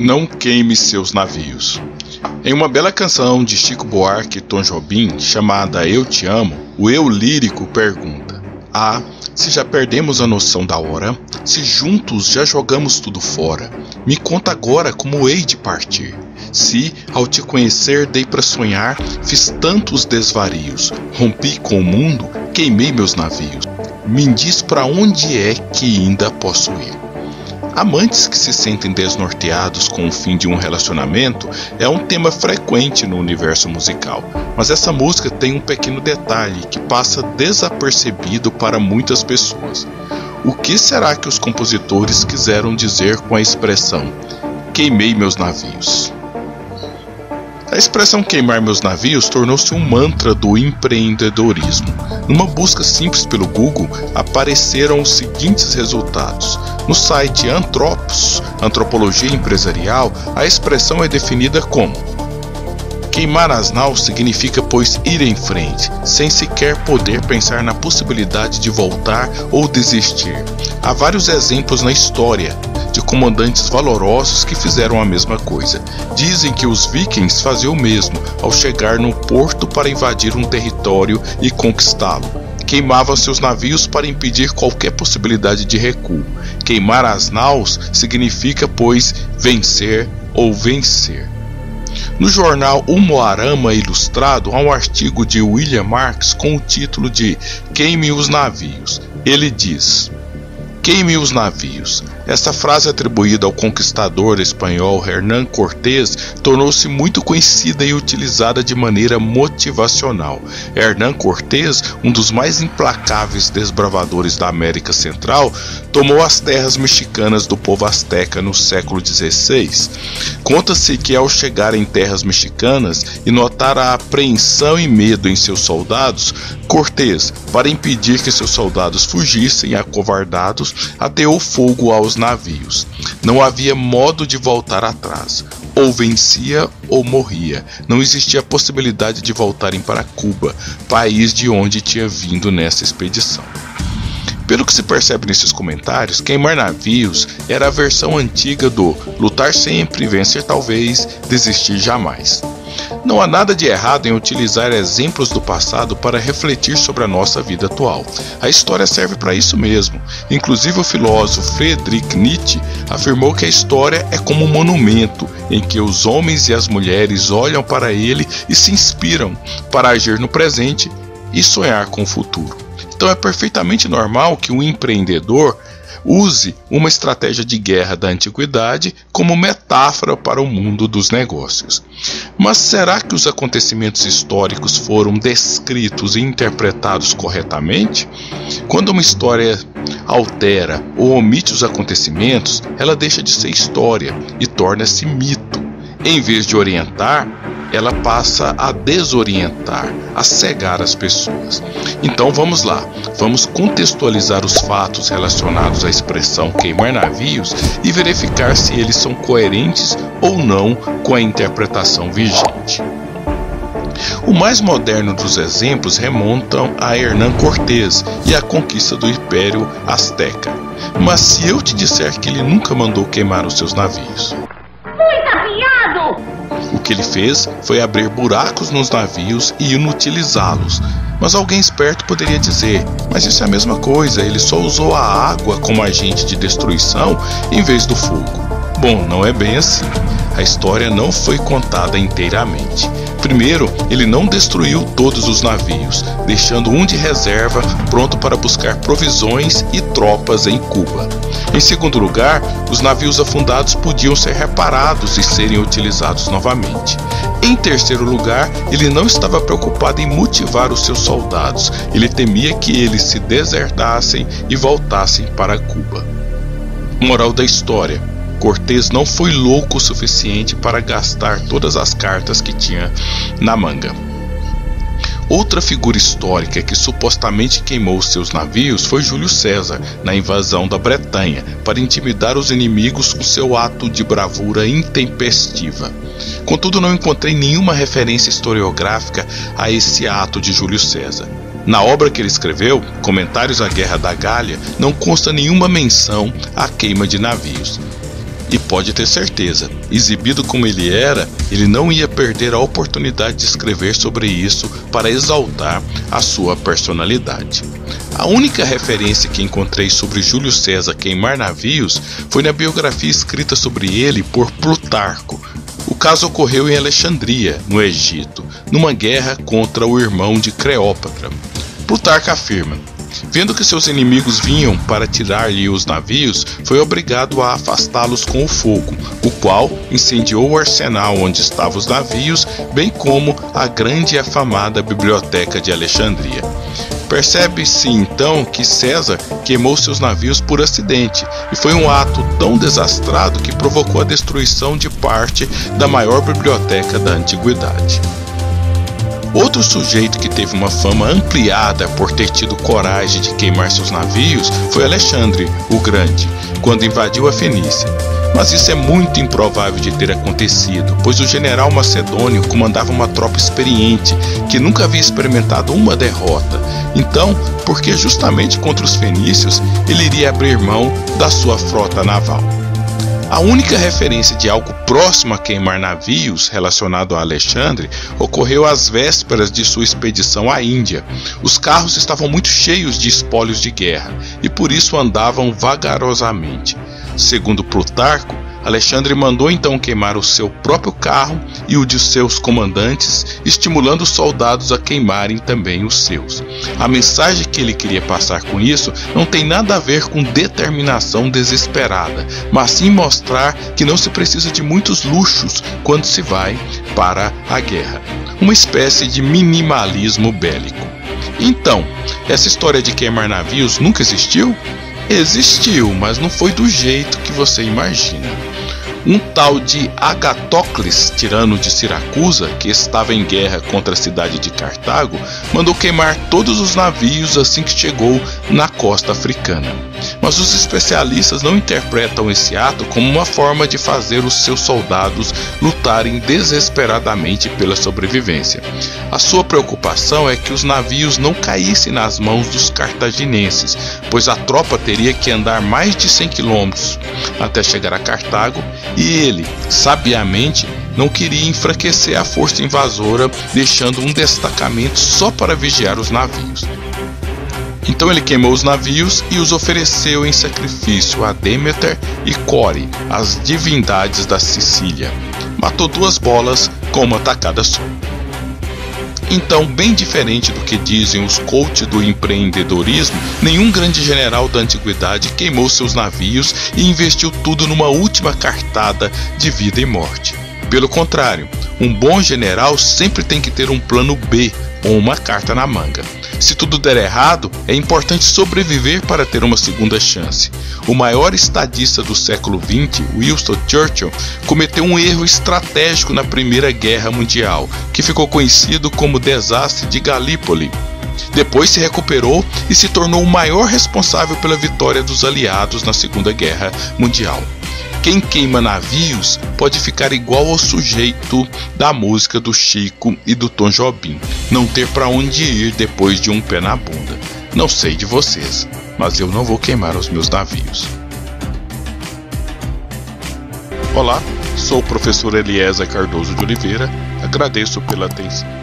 Não queime seus navios. Em uma bela canção de Chico Buarque e Tom Jobim, chamada Eu Te Amo, o eu lírico pergunta: se já perdemos a noção da hora, se juntos já jogamos tudo fora, me conta agora como hei de partir. Se, ao te conhecer, dei pra sonhar, fiz tantos desvarios, rompi com o mundo, queimei meus navios. Me diz pra onde é que ainda posso ir. Amantes que se sentem desnorteados com o fim de um relacionamento é um tema frequente no universo musical, mas essa música tem um pequeno detalhe que passa desapercebido para muitas pessoas. O que será que os compositores quiseram dizer com a expressão "queimei meus navios"? A expressão "queimar meus navios" tornou-se um mantra do empreendedorismo. Numa busca simples pelo Google, apareceram os seguintes resultados. No site Antropos, Antropologia Empresarial, a expressão é definida como: queimar as naus significa, pois, ir em frente, sem sequer poder pensar na possibilidade de voltar ou desistir. Há vários exemplos na história de comandantes valorosos que fizeram a mesma coisa. Dizem que os vikings faziam o mesmo ao chegar no porto para invadir um território e conquistá-lo. Queimavam seus navios para impedir qualquer possibilidade de recuo. Queimar as naus significa, pois, vencer ou vencer. No jornal Umuarama Ilustrado há um artigo de William Marx com o título de "Queime os navios". Ele diz: "Queime os navios". Essa frase atribuída ao conquistador espanhol Hernán Cortés tornou-se muito conhecida e utilizada de maneira motivacional. Hernán Cortés, um dos mais implacáveis desbravadores da América Central, tomou as terras mexicanas do povo azteca no século XVI. Conta-se que ao chegar em terras mexicanas e notar a apreensão e medo em seus soldados, Cortés, para impedir que seus soldados fugissem acovardados, ateou fogo aos navios. Não havia modo de voltar atrás. Ou vencia ou morria. Não existia possibilidade de voltarem para Cuba, país de onde tinha vindo nessa expedição. Pelo que se percebe nesses comentários, queimar navios era a versão antiga do lutar sempre, vencer talvez, desistir jamais. Não há nada de errado em utilizar exemplos do passado para refletir sobre a nossa vida atual. A história serve para isso mesmo. Inclusive o filósofo Friedrich Nietzsche afirmou que a história é como um monumento em que os homens e as mulheres olham para ele e se inspiram para agir no presente e sonhar com o futuro. Então é perfeitamente normal que um empreendedor use uma estratégia de guerra da antiguidade como metáfora para o mundo dos negócios. Mas será que os acontecimentos históricos foram descritos e interpretados corretamente? Quando uma história altera ou omite os acontecimentos, ela deixa de ser história e torna-se mito. Em vez de orientar, ela passa a desorientar, a cegar as pessoas. Então vamos lá, vamos contextualizar os fatos relacionados à expressão queimar navios e verificar se eles são coerentes ou não com a interpretação vigente. O mais moderno dos exemplos remontam a Hernán Cortés e a conquista do Império Azteca. Mas se eu te disser que ele nunca mandou queimar os seus navios? O que ele fez foi abrir buracos nos navios e inutilizá-los. Mas alguém esperto poderia dizer: mas isso é a mesma coisa, ele só usou a água como agente de destruição em vez do fogo. Bom, não é bem assim. A história não foi contada inteiramente. Primeiro, ele não destruiu todos os navios, deixando um de reserva pronto para buscar provisões e tropas em Cuba. Em segundo lugar, os navios afundados podiam ser reparados e serem utilizados novamente. Em terceiro lugar, ele não estava preocupado em motivar os seus soldados, ele temia que eles se desertassem e voltassem para Cuba. Moral da história: Cortés não foi louco o suficiente para gastar todas as cartas que tinha na manga. Outra figura histórica que supostamente queimou seus navios foi Júlio César, na invasão da Bretanha, para intimidar os inimigos com seu ato de bravura intempestiva. Contudo, não encontrei nenhuma referência historiográfica a esse ato de Júlio César. Na obra que ele escreveu, Comentários à Guerra da Gália, não consta nenhuma menção à queima de navios. E pode ter certeza, exibido como ele era, ele não ia perder a oportunidade de escrever sobre isso para exaltar a sua personalidade. A única referência que encontrei sobre Júlio César queimar navios foi na biografia escrita sobre ele por Plutarco. O caso ocorreu em Alexandria, no Egito, numa guerra contra o irmão de Cleópatra. Plutarco afirma: vendo que seus inimigos vinham para tirar-lhe os navios, foi obrigado a afastá-los com o fogo, o qual incendiou o arsenal onde estavam os navios, bem como a grande e afamada biblioteca de Alexandria. Percebe-se então que César queimou seus navios por acidente, e foi um ato tão desastrado que provocou a destruição de parte da maior biblioteca da antiguidade. Outro sujeito que teve uma fama ampliada por ter tido coragem de queimar seus navios foi Alexandre o Grande, quando invadiu a Fenícia. Mas isso é muito improvável de ter acontecido, pois o general macedônio comandava uma tropa experiente que nunca havia experimentado uma derrota. Então, por que justamente contra os fenícios ele iria abrir mão da sua frota naval? A única referência de algo próximo a queimar navios relacionado a Alexandre ocorreu às vésperas de sua expedição à Índia. Os carros estavam muito cheios de espólios de guerra e por isso andavam vagarosamente. Segundo Plutarco, Alexandre mandou então queimar o seu próprio carro e o de seus comandantes, estimulando os soldados a queimarem também os seus. A mensagem que ele queria passar com isso não tem nada a ver com determinação desesperada, mas sim mostrar que não se precisa de muitos luxos quando se vai para a guerra. Uma espécie de minimalismo bélico. Então, essa história de queimar navios nunca existiu? Existiu, mas não foi do jeito que você imagina. Um tal de Agatócles, tirano de Siracusa, que estava em guerra contra a cidade de Cartago, mandou queimar todos os navios assim que chegou na costa africana. Mas os especialistas não interpretam esse ato como uma forma de fazer os seus soldados lutarem desesperadamente pela sobrevivência. A sua preocupação é que os navios não caíssem nas mãos dos cartaginenses, pois a tropa teria que andar mais de 100 quilômetros até chegar a Cartago, e ele, sabiamente, não queria enfraquecer a força invasora, deixando um destacamento só para vigiar os navios. Então ele queimou os navios e os ofereceu em sacrifício a Deméter e Core, as divindades da Sicília. Matou 2 bolas com uma tacada só. Então, bem diferente do que dizem os coaches do empreendedorismo, nenhum grande general da antiguidade queimou seus navios e investiu tudo numa última cartada de vida e morte. Pelo contrário, um bom general sempre tem que ter um plano B ou uma carta na manga. Se tudo der errado, é importante sobreviver para ter uma segunda chance. O maior estadista do século XX, Winston Churchill, cometeu um erro estratégico na Primeira Guerra Mundial, que ficou conhecido como Desastre de Galípoli. Depois se recuperou e se tornou o maior responsável pela vitória dos aliados na Segunda Guerra Mundial. Quem queima navios pode ficar igual ao sujeito da música do Chico e do Tom Jobim, não ter para onde ir depois de um pé na bunda. Não sei de vocês, mas eu não vou queimar os meus navios. Olá, sou o professor Eliezer Cardoso de Oliveira, agradeço pela atenção.